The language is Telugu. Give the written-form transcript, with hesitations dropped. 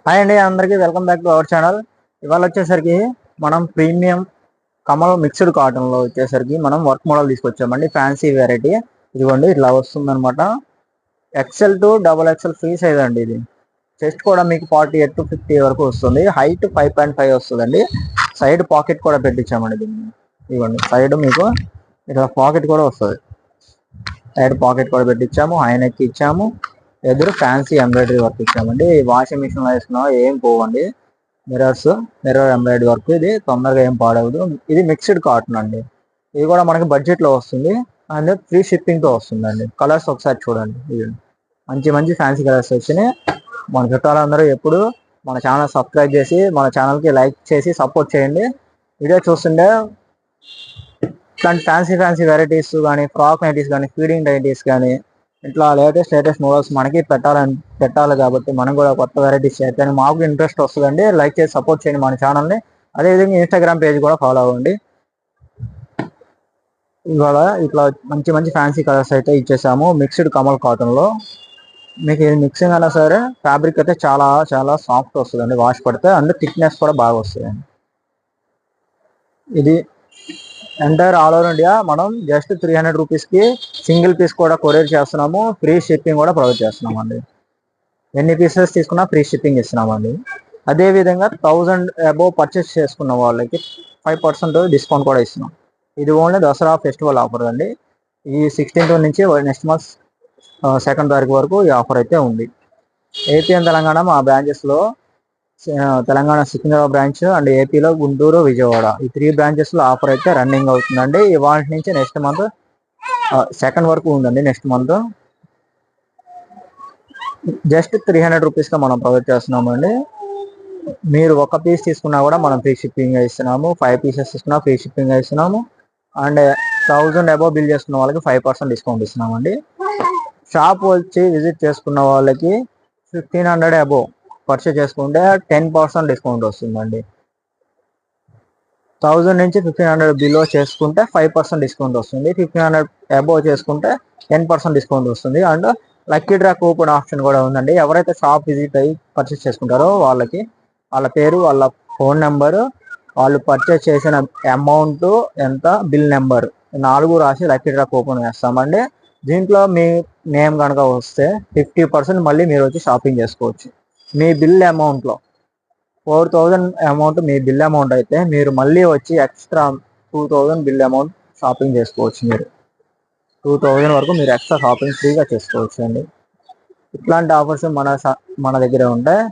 హాయ్ అండి, అందరికీ welcome back to our channel. ఇవాళ వచ్చేసరికి మనం ప్రీమియం కమల్ మిక్స్డ్ కాటన్ లో వచ్చేసరికి మనం వర్క్ మోడల్ తీసుకొచ్చామండి. ఫ్యాన్సీ వెరైటీ ఇదిగోండి, ఇట్లా వస్తుంది అనమాట. XL to XXL free size అండి. ఇది చెస్ట్ కూడా మీకు 48 to 50 వరకు వస్తుంది. హైట్ 5.5 వస్తుందండి. సైడ్ పాకెట్ కూడా పెట్టించామండి దీన్ని. ఇదిగోండి, సైడ్ మీకు ఇట్లా పాకెట్ కూడా వస్తుంది. సైడ్ పాకెట్ కూడా పెట్టించాము, హై నెక్ ఇచ్చాము, ఎదురు ఫ్యాన్సీ ఎంబ్రాయిడరీ వర్క్ ఇచ్చామండి. వాషింగ్ మిషన్ లో వేసుకున్నా ఏం పోవండి. మిర్రర్ ఎంబ్రాయిడరీ వర్క్, ఇది తొందరగా ఏం పాడవదు. ఇది మిక్స్డ్ కాటన్ అండి. ఇది కూడా మనకి బడ్జెట్ లో వస్తుంది అండ్ ఫ్రీ షిప్పింగ్ తో వస్తుందండి. కలర్స్ ఒకసారి చూడండి. ఇది మంచి మంచి ఫ్యాన్సీ కలర్స్ వచ్చినాయి. మన చుట్టాలందరూ ఎప్పుడు మన ఛానల్ సబ్స్క్రైబ్ చేసి మన ఛానల్ కి లైక్ చేసి సపోర్ట్ చేయండి. వీడియో చూస్తుంటే ఇట్లాంటి ఫ్యాన్సీ వెరైటీస్ కానీ, ఫ్రాక్ నైటీస్ కానీ, ఫీడింగ్ నైటీస్ కానీ, ఇట్లా లేటెస్ట్ మోడల్స్ మనకి పెట్టాలి కాబట్టి మనం కూడా కొత్త వెరైటీస్ చేయాలి. మాకు ఇంట్రెస్ట్ వస్తుందండి. లైక్ చేసి సపోర్ట్ చేయండి మన ఛానల్ని. అదేవిధంగా ఇన్స్టాగ్రామ్ పేజ్ కూడా ఫాలో అవ్వండి. ఇవాళ ఇట్లా మంచి మంచి ఫ్యాన్సీ కలర్స్ అయితే ఇచ్చేసాము మిక్స్డ్ కమల్ కాటన్ లో. మీకు ఇది మిక్సింగ్ అయినా సరే ఫ్యాబ్రిక్ అయితే చాలా చాలా సాఫ్ట్ వస్తుందండి. వాష్ పడితే అండ్ థిక్నెస్ కూడా బాగా వస్తుందండి. ఇది ఎంటైర్ ఆల్ ఓవర్ ఇండియా మనం జస్ట్ 300 రూపీస్కి సింగిల్ పీస్ కూడా కొరియర్ చేస్తున్నాము. ఫ్రీ షిప్పింగ్ కూడా ప్రొవైడ్ చేస్తున్నాం అండి. ఎన్ని పీసెస్ తీసుకున్నా ఫ్రీ షిప్పింగ్ ఇస్తున్నామండి. అదేవిధంగా 1000 అబోవ్ పర్చేస్ చేసుకున్న వాళ్ళకి 5% డిస్కౌంట్ కూడా ఇస్తున్నాం. ఇది ఓన్లీ దసరా ఫెస్టివల్ ఆఫర్ అండి. ఈ 16th నుంచి నెక్స్ట్ మంత్ 2nd తారీఖు వరకు ఈ ఆఫర్ అయితే ఉంది. ఏపీ అండ్ తెలంగాణ మా బ్రాంచెస్లో తెలంగాణ సికింద్రాబాద్ బ్రాంచ్ అండ్ ఏపీలో గుంటూరు, విజయవాడ, ఈ 3 బ్రాంచెస్ లో ఆఫర్ అయితే రన్నింగ్ అవుతుందండి. ఇవాళ నుంచి నెక్స్ట్ మంత్ 2nd వరకు ఉందండి. నెక్స్ట్ మంత్ జస్ట్ 300 రూపీస్గా మనం ప్రొవైడ్ చేస్తున్నామండి. మీరు ఒక పీస్ తీసుకున్నా కూడా మనం ఫ్రీ షిప్పింగ్ ఇస్తున్నాము. 5 pieces తీసుకున్నా ఫ్రీ షిప్పింగ్ ఇస్తున్నాము. అండ్ 1000 అబోవ్ బిల్ చేసుకున్న వాళ్ళకి 5% డిస్కౌంట్ ఇస్తున్నామండి. షాప్ వచ్చి విజిట్ చేసుకున్న వాళ్ళకి 1500 అబోవ్ పర్చేస్ చేసుకుంటే 10% డిస్కౌంట్ వస్తుందండి. 1000 నుంచి 1500 బిలో చేసుకుంటే 5% డిస్కౌంట్ వస్తుంది. 1500 అబోవ్ చేసుకుంటే 10% డిస్కౌంట్ వస్తుంది. And lucky draw coupon option కూడా ఉందండి. ఎవరైతే షాప్ విజిట్ అయ్యి పర్చేస్ చేసుకుంటారో వాళ్ళకి వాళ్ళ పేరు, వాళ్ళ ఫోన్ నెంబరు, వాళ్ళు పర్చేస్ చేసిన అమౌంట్ ఎంత, బిల్ నెంబర్ 4 రాసి లక్కీ డ్రా కూపన్ వేస్తామండి. దీంట్లో మీ నేమ్ కనుక వస్తే 50% మళ్ళీ మీరు వచ్చి షాపింగ్ చేసుకోవచ్చు. మీ బిల్ అమౌంట్లో 4000 అమౌంట్ మీ బిల్ అమౌంట్ అయితే మీరు మళ్ళీ వచ్చి ఎక్స్ట్రా 2000 బిల్ అమౌంట్ షాపింగ్ చేసుకోవచ్చు. మీరు 2000 వరకు మీరు ఎక్స్ట్రా షాపింగ్ ఫ్రీగా చేసుకోవచ్చు అండి. ఇట్లాంటి ఆఫర్స్ మన దగ్గర ఉంటాయి.